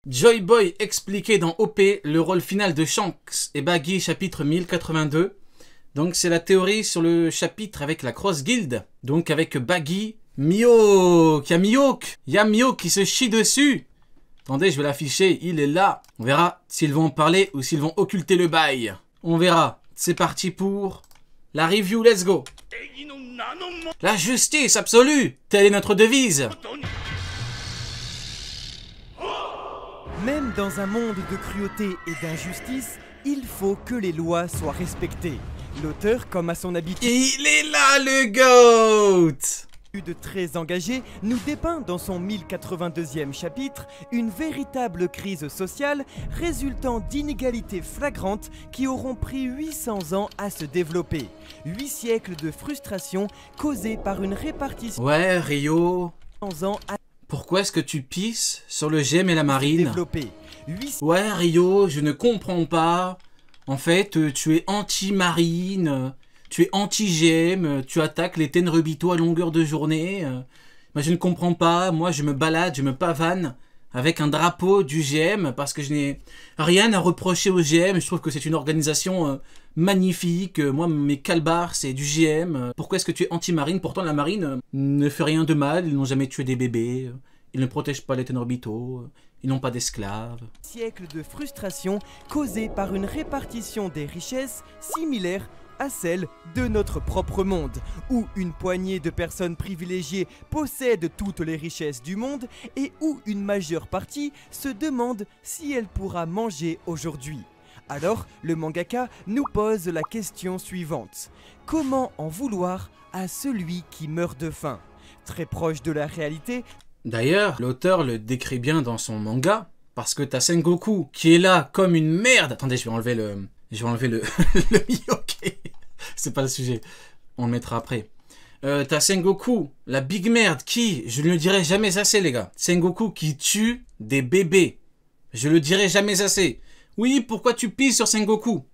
Joy Boy expliqué dans OP le rôle final de Shanks et Baggy chapitre 1082. Donc c'est la théorie sur le chapitre avec la Cross Guild. Donc avec Baggy, Mihawk. Il y a Mihawk qui se chie dessus. Attendez, je vais l'afficher, il est là. On verra s'ils vont en parler ou s'ils vont occulter le bail. On verra. C'est parti pour la review, let's go. La justice absolue, telle est notre devise. Même dans un monde de cruauté et d'injustice, il faut que les lois soient respectées. L'auteur, comme à son habitude, Il est là le GOAT. très engagé, nous dépeint dans son 1082e chapitre une véritable crise sociale résultant d'inégalités flagrantes qui auront pris 800 ans à se développer. 8 siècles de frustration causée par une répartition Ouais, Rio. 800 ans à Pourquoi est-ce que tu pisses sur le GM et la marine? développer. 8 Ouais, Rio, je ne comprends pas. En fait, tu es anti-marine, tu es anti-GM, tu attaques les Tenrubito à longueur de journée. Moi, je ne comprends pas. Moi, je me balade, je me pavane avec un drapeau du GM parce que je n'ai rien à reprocher au GM. Je trouve que c'est une organisation magnifique. Moi, mes calbars, c'est du GM. Pourquoi est-ce que tu es anti-marine? Pourtant, la marine ne fait rien de mal. Ils n'ont jamais tué des bébés. Ils ne protègent pas les Tenrubito. Ils n'ont pas d'esclaves. siècles de frustration causée par une répartition des richesses similaire à celle de notre propre monde, où une poignée de personnes privilégiées possèdent toutes les richesses du monde et où une majeure partie se demande si elle pourra manger aujourd'hui. Alors, le mangaka nous pose la question suivante. Comment en vouloir à celui qui meurt de faim? Très proche de la réalité, D'ailleurs, l'auteur le décrit bien dans son manga, parce que t'as Sengoku qui est là comme une merde. Attendez, je vais enlever le le Mihawk. C'est pas le sujet, on le mettra après. T'as Sengoku, la big merde qui, je ne le dirai jamais assez les gars, Sengoku qui tue des bébés. Je le dirai jamais assez. Oui, pourquoi tu pisses sur Sengoku?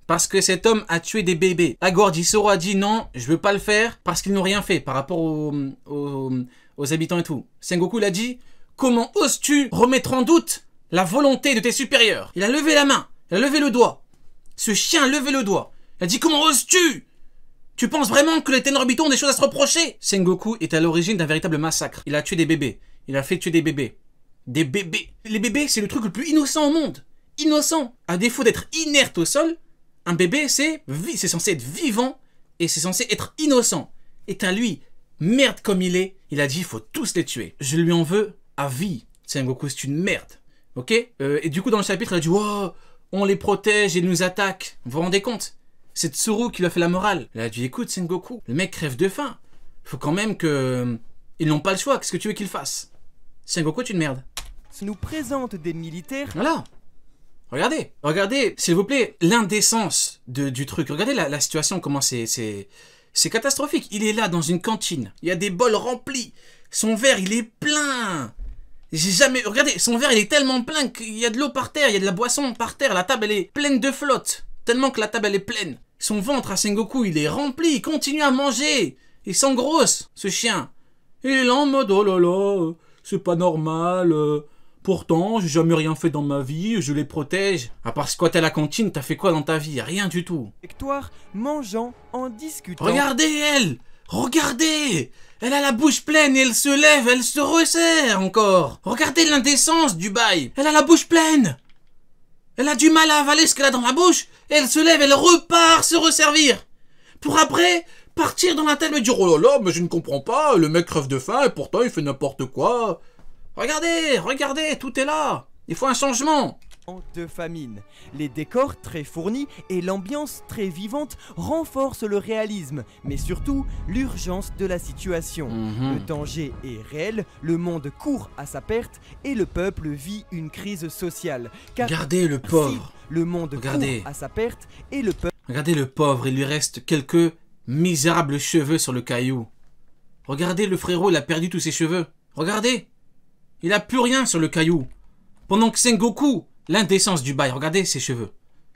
Parce que cet homme a tué des bébés. Agordi Soro a dit non, je veux pas le faire parce qu'ils n'ont rien fait par rapport aux habitants et tout. Sengoku l'a dit, comment oses-tu remettre en doute la volonté de tes supérieurs? Il a levé la main, il a levé le doigt. Ce chien a levé le doigt. Il a dit, comment oses-tu? Tu penses vraiment que les Tenrubito ont des choses à se reprocher? Sengoku est à l'origine d'un véritable massacre. Il a tué des bébés. Il a fait tuer des bébés. Des bébés. Les bébés, c'est le truc le plus innocent au monde. Innocent. À défaut d'être inerte au sol, un bébé, c'est censé être vivant et c'est censé être innocent. Et à lui, merde comme il a dit, il faut tous les tuer. Je lui en veux à vie. Sengoku, c'est une merde. Ok? Et du coup, dans le chapitre, il a dit, wow, on les protège et ils nous attaquent. Vous vous rendez compte? C'est Tsuru qui lui a fait la morale. Il a dit, écoute, Sengoku, le mec crève de faim. Il faut quand même que... Ils n'ont pas le choix. Qu'est-ce que tu veux qu'ils fassent? Sengoku est une merde. nous présente des militaires Voilà. Regardez. Regardez, s'il vous plaît, l'indécence du truc. Regardez la situation, comment c'est catastrophique. Il est là dans une cantine. Il y a des bols remplis. Son verre, il est plein. J'ai jamais... Regardez, son verre, il est tellement plein qu'il y a de l'eau par terre. Il y a de la boisson par terre. La table, elle est pleine de flotte. Tellement que la table, elle est pleine. Son ventre à Sengoku, il est rempli. Il continue à manger. Il s'engrosse, ce chien. Il est là en mode, oh là là, c'est pas normal. Pourtant, j'ai jamais rien fait dans ma vie. Je les protège. À part ce que t'es à la cantine, t'as fait quoi dans ta vie? Rien du tout. victoire mangeant en discutant. Regardez elle! Regardez! Elle a la bouche pleine et elle se lève, elle se resserre encore. Regardez l'indécence du bail. Elle a la bouche pleine. Elle a du mal à avaler ce qu'elle a dans la bouche. Et elle se lève, elle repart se resservir. Pour après partir dans la tête et dire, oh là là, mais je ne comprends pas, le mec crève de faim et pourtant il fait n'importe quoi. Regardez, regardez, tout est là. Il faut un changement. De famine. Les décors très fournis et l'ambiance très vivante renforcent le réalisme, mais surtout l'urgence de la situation. Le danger est réel, le monde court à sa perte et le peuple vit une crise sociale. Car Regardez le pauvre. si le monde Regardez. court à sa perte et le peuple... Regardez le pauvre, il lui reste quelques misérables cheveux sur le caillou. Regardez le frérot, il a perdu tous ses cheveux. Regardez. Il a plus rien sur le caillou. Pendant que Sengoku, l'indécence du bail, regardez ses cheveux.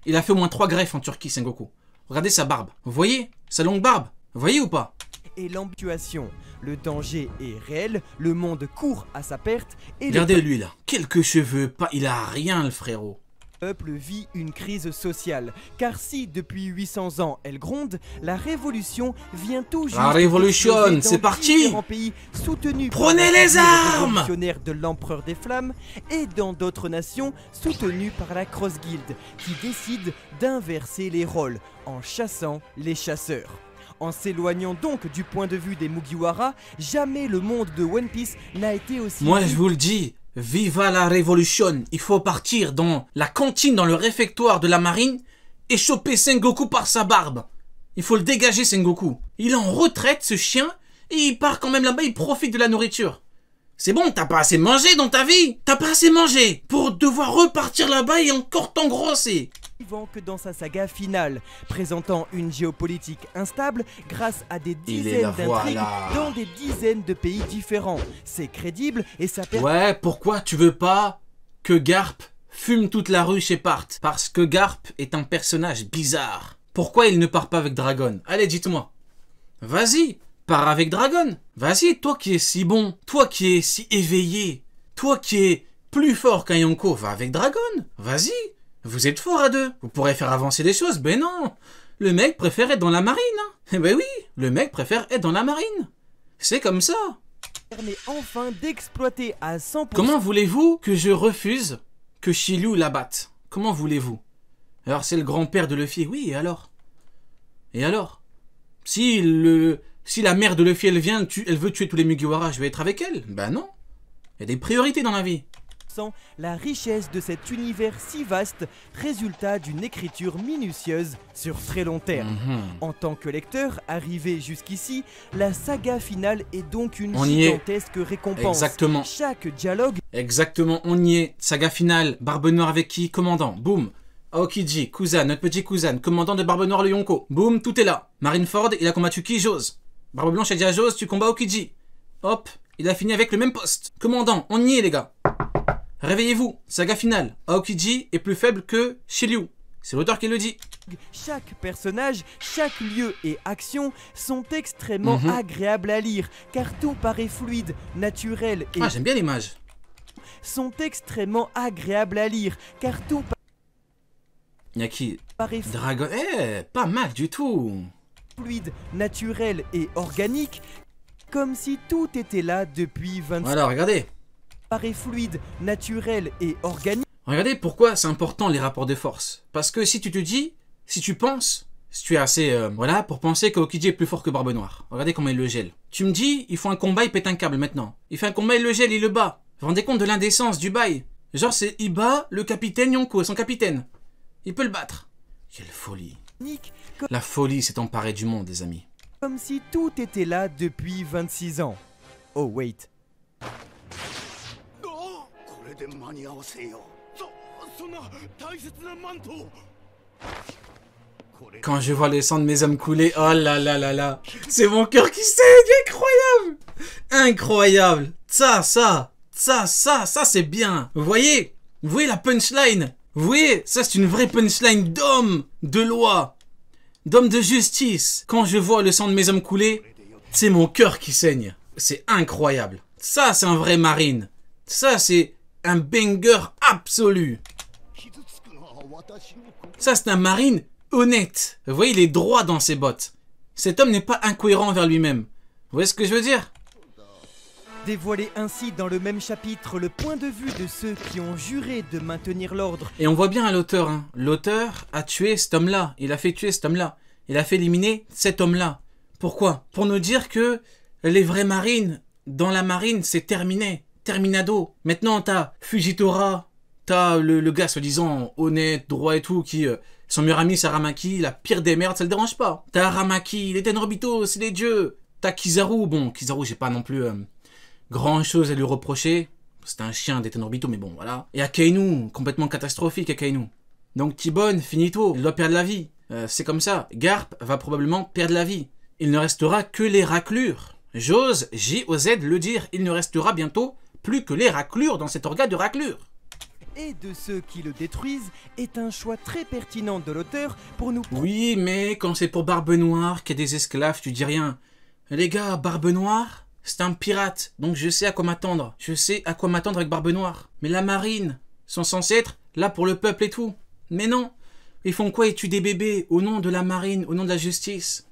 Il a fait au moins 3 greffes en Turquie, Sengoku. Regardez sa barbe. Vous voyez? Sa longue barbe. Vous voyez ou pas? et l'ambition. Le danger est réel, le monde court à sa perte et Regardez lui là, quelques cheveux, pas, il a rien le frérot. le peuple vit une crise sociale. Car si depuis 800 ans elle gronde, la révolution vient tout juste La révolution, d'exploser dans c'est parti. différents pays soutenus Prenez par la les armée armes révolutionnaire de l'empereur des flammes et dans d'autres nations soutenues par la Cross Guild qui décide d'inverser les rôles en chassant les chasseurs. En s'éloignant donc du point de vue des Mugiwara, jamais le monde de One Piece n'a été aussi... Moi je vous le dis, viva la révolution. Il faut partir dans la cantine, dans le réfectoire de la marine et choper Sengoku par sa barbe. Il faut le dégager Sengoku. Il est en retraite ce chien et il part quand même là-bas, il profite de la nourriture. C'est bon, t'as pas assez mangé dans ta vie. T'as pas assez mangé pour devoir repartir là-bas et encore t'engrosser. Que dans sa saga finale, présentant une géopolitique instable grâce à des Il est dizaines là, d'intrigues voilà. dans des dizaines de pays différents. C'est crédible et ça permet Ouais, pourquoi tu veux pas que Garp fume toute la rue chez Part? Parce que Garp est un personnage bizarre. Pourquoi il ne part pas avec Dragon? Allez, dites-moi. Vas-y, pars avec Dragon. Vas-y, toi qui es si bon, toi qui es si éveillé, toi qui es plus fort qu'un Yonko, va avec Dragon. Vas-y, vous êtes forts à deux. Vous pourrez faire avancer les choses. Ben non, le mec préfère être dans la marine. Hein. Eh ben oui, le mec préfère être dans la marine. C'est comme ça. permet enfin d'exploiter à 100%. Comment voulez-vous que je refuse que Shiryu la batte? Comment voulez-vous? Alors c'est le grand-père de Luffy. Oui, et alors? Et alors? Si la mère de Luffy elle vient, elle veut tuer tous les Mugiwara, je vais être avec elle? Ben non. Il y a des priorités dans la vie. La richesse de cet univers si vaste, résultat d'une écriture minutieuse sur très long terme. En tant que lecteur, arrivé jusqu'ici, la saga finale est donc une gigantesque récompense. Exactement. Chaque dialogue... Exactement, on y est. Saga finale, Barbe Noire avec qui? Commandant, boum. Aokiji, Kuzan, notre petit Kuzan, commandant de Barbe Noire le Yonko. Boum, tout est là. Marineford, il a combattu qui? Jose. Barbe Blanche a dit à Jose, tu combats Aokiji. Hop, il a fini avec le même poste. Commandant, on y est les gars. Réveillez-vous, saga finale. Aokiji est plus faible que Shiryu. C'est l'auteur qui le dit. Chaque personnage, chaque lieu et action sont extrêmement agréables à lire, car tout paraît fluide, naturel et... Ah, j'aime bien l'image. Sont extrêmement agréables à lire, car tout Y'a qui? paraît Dragon. Eh, pas mal du tout. fluide, naturel et organique, comme si tout était là depuis 25 ans. Voilà, regardez. Paraît fluide, naturel et organique. Regardez pourquoi c'est important les rapports de force. Parce que si tu te dis, si tu penses, si tu es assez, voilà, pour penser qu'Aokiji est plus fort que Barbe Noire. Regardez comment il le gèle. Tu me dis, il faut un combat, il pète un câble maintenant. Il fait un combat, il le gèle, il le bat. Vous vous rendez compte de l'indécence du bail? Genre, il bat le capitaine Yonko, son capitaine. Il peut le battre. Quelle folie. La folie s'est emparée du monde, les amis. Comme si tout était là depuis 26 ans. Oh, wait. Quand je vois le sang de mes hommes couler, oh là là là là, c'est mon cœur qui saigne, incroyable, incroyable. Ça c'est bien. Vous voyez la punchline. Vous voyez, ça c'est une vraie punchline d'homme de loi, d'homme de justice. Quand je vois le sang de mes hommes couler, c'est mon cœur qui saigne. C'est incroyable. Ça c'est un vrai marine. Ça c'est un banger absolu. Ça c'est un marine honnête. Vous voyez, il est droit dans ses bottes. Cet homme n'est pas incohérent envers lui-même. Vous voyez ce que je veux dire? Dévoiler ainsi dans le même chapitre le point de vue de ceux qui ont juré de maintenir l'ordre. Et on voit bien l'auteur. Hein. L'auteur a tué cet homme-là. Il a fait tuer cet homme-là. Il a fait éliminer cet homme-là. Pourquoi? Pour nous dire que les vrais marines, dans la marine, c'est terminé. Terminado. Maintenant, t'as Fujitora. T'as le gars soi-disant honnête, droit et tout, qui... son meilleur ami, c'est Aramaki, la pire des merdes, ça le dérange pas. T'as Aramaki, les Tenryubito, c'est les dieux. T'as Kizaru, bon, Kizaru, j'ai pas non plus grand chose à lui reprocher. C'est un chien des Tenryubito, mais bon, voilà. Et Akainu, complètement catastrophique, Akainu. Donc T-Bone, finito, il doit perdre la vie. C'est comme ça. Garp va probablement perdre la vie. Il ne restera que les raclures. J'ose, J-O-Z, le dire, il ne restera bientôt plus que les raclures dans cet organe de raclure. Et de ceux qui le détruisent est un choix très pertinent de l'auteur pour nous... Oui, mais quand c'est pour Barbe Noire, qu'il y a des esclaves, tu dis rien. Les gars, Barbe Noire, c'est un pirate, donc je sais à quoi m'attendre. Je sais à quoi m'attendre avec Barbe Noire. Mais la marine sont censés être là pour le peuple et tout. Mais non. Ils font quoi? Ils tuent des bébés au nom de la marine, au nom de la justice.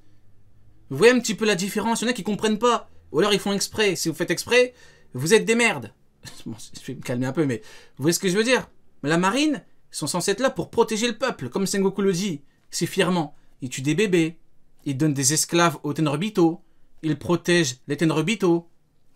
Vous voyez un petit peu la différence? Il y en a qui comprennent pas. Ou alors ils font exprès. Si vous faites exprès, vous êtes des merdes. Bon, je vais me calmer un peu, mais vous voyez ce que je veux dire? La marine sont censés être là pour protéger le peuple, comme Sengoku le dit. C'est fièrement. Ils tuent des bébés. Ils donnent des esclaves aux Tenryubito. Ils protègent les Tenryubito. Vous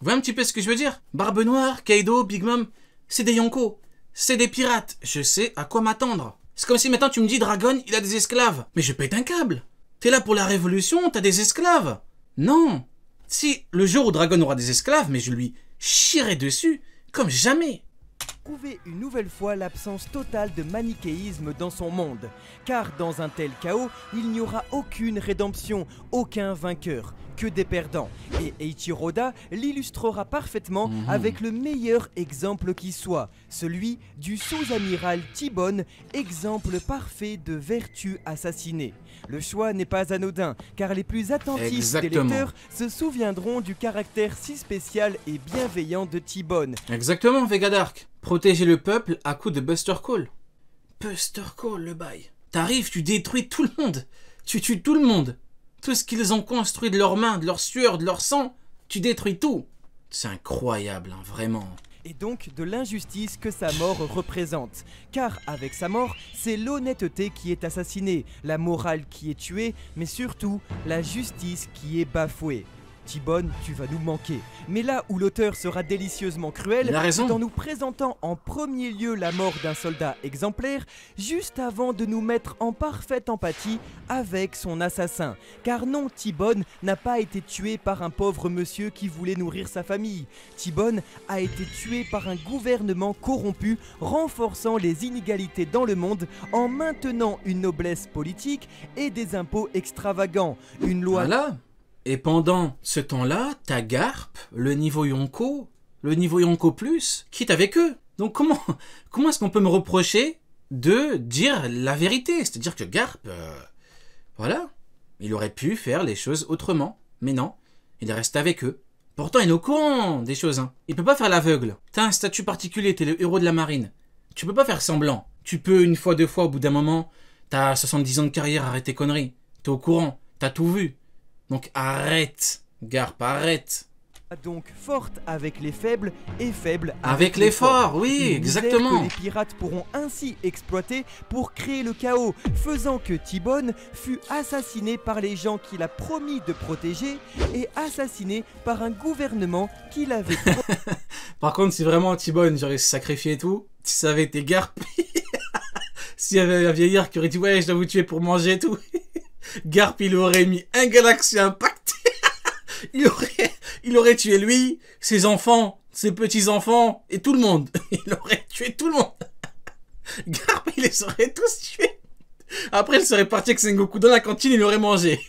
voyez un petit peu ce que je veux dire? Barbe Noire, Kaido, Big Mom, c'est des Yonko. C'est des pirates. Je sais à quoi m'attendre. C'est comme si maintenant tu me dis Dragon, il a des esclaves. Mais je pète un câble. T'es là pour la révolution, t'as des esclaves. Non. Si le jour où Dragon aura des esclaves, mais je lui chierai dessus comme jamais. Prouver une nouvelle fois l'absence totale de manichéisme dans son monde. Car dans un tel chaos, il n'y aura aucune rédemption, aucun vainqueur, que des perdants. Et Eiichiro Oda l'illustrera parfaitement avec le meilleur exemple qui soit, celui du sous-amiral T-Bone, exemple parfait de vertu assassinée. Le choix n'est pas anodin, car les plus attentifs des lecteurs se souviendront du caractère si spécial et bienveillant de T-Bone. Exactement, Vega Dark. Protéger le peuple à coup de Buster Call. Buster Call, le bail. T'arrives, tu détruis tout le monde. Tu tues tout le monde. Tout ce qu'ils ont construit de leurs mains, de leur sueur, de leur sang, tu détruis tout. C'est incroyable, hein, vraiment. Et donc de l'injustice que sa mort représente. Car avec sa mort, c'est l'honnêteté qui est assassinée, la morale qui est tuée, mais surtout la justice qui est bafouée. T-Bone, tu vas nous manquer. Mais là où l'auteur sera délicieusement cruel, c'est en nous présentant en premier lieu la mort d'un soldat exemplaire, juste avant de nous mettre en parfaite empathie avec son assassin. Car non, T-Bone n'a pas été tué par un pauvre monsieur qui voulait nourrir sa famille. T-Bone a été tué par un gouvernement corrompu, renforçant les inégalités dans le monde en maintenant une noblesse politique et des impôts extravagants. Une loi... Voilà. Et pendant ce temps-là, t'as Garp, le niveau Yonko plus, qui est avec eux. Donc comment est-ce qu'on peut me reprocher de dire la vérité? C'est-à-dire que Garp, voilà, il aurait pu faire les choses autrement. Mais non, il reste avec eux. Pourtant, il est au courant des choses. Hein. Il peut pas faire l'aveugle. T'as un statut particulier, t'es le héros de la marine. Tu peux pas faire semblant. Tu peux une fois, deux fois, au bout d'un moment, t'as 70 ans de carrière, arrête tes conneries. T'es au courant, t'as tout vu. Donc arrête, Garp, arrête. Donc forte avec les faibles et faible avec les forts, oui, exactement. Que les pirates pourront ainsi exploiter pour créer le chaos, faisant que T-Bone fut assassiné par les gens qu'il a promis de protéger et assassiné par un gouvernement qu'il avait... Par contre, si vraiment T-Bone j'aurais sacrifié et tout, si ça avait été Garp, s'il y avait un vieillard qui aurait dit ouais je dois vous tuer pour manger et tout, Garp il aurait mis un Galaxy Impact. il aurait tué lui, ses enfants, ses petits-enfants et tout le monde. Il aurait tué tout le monde. Garp, il les aurait tous tués. Après, il serait parti avec Sengoku dans la cantine, il aurait mangé.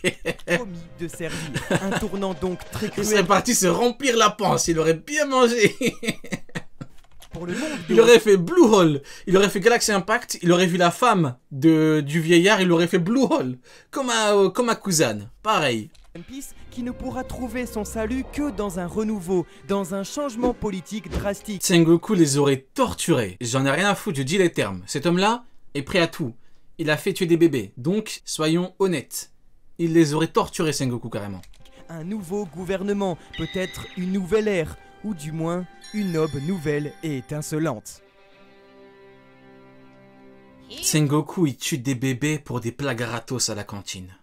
Promis de servir. Un tournant donc très cruel. Il serait parti se remplir la panse, il aurait bien mangé. Pour le monde il aurait fait Blue Hole, il aurait fait Galaxy Impact, il aurait vu la femme du vieillard, il aurait fait Blue Hole. Comme à Kuzan, pareil. One Piece qui ne pourra trouver son salut que dans un renouveau, dans un changement politique drastique. Sengoku les aurait torturés. J'en ai rien à foutre, je dis les termes. Cet homme-là est prêt à tout. Il a fait tuer des bébés. Donc, soyons honnêtes. Il les aurait torturés, Sengoku, carrément. Un nouveau gouvernement, peut-être une nouvelle ère, ou du moins une aube nouvelle et étincelante. Sengoku, il tue des bébés pour des plats gratos à la cantine.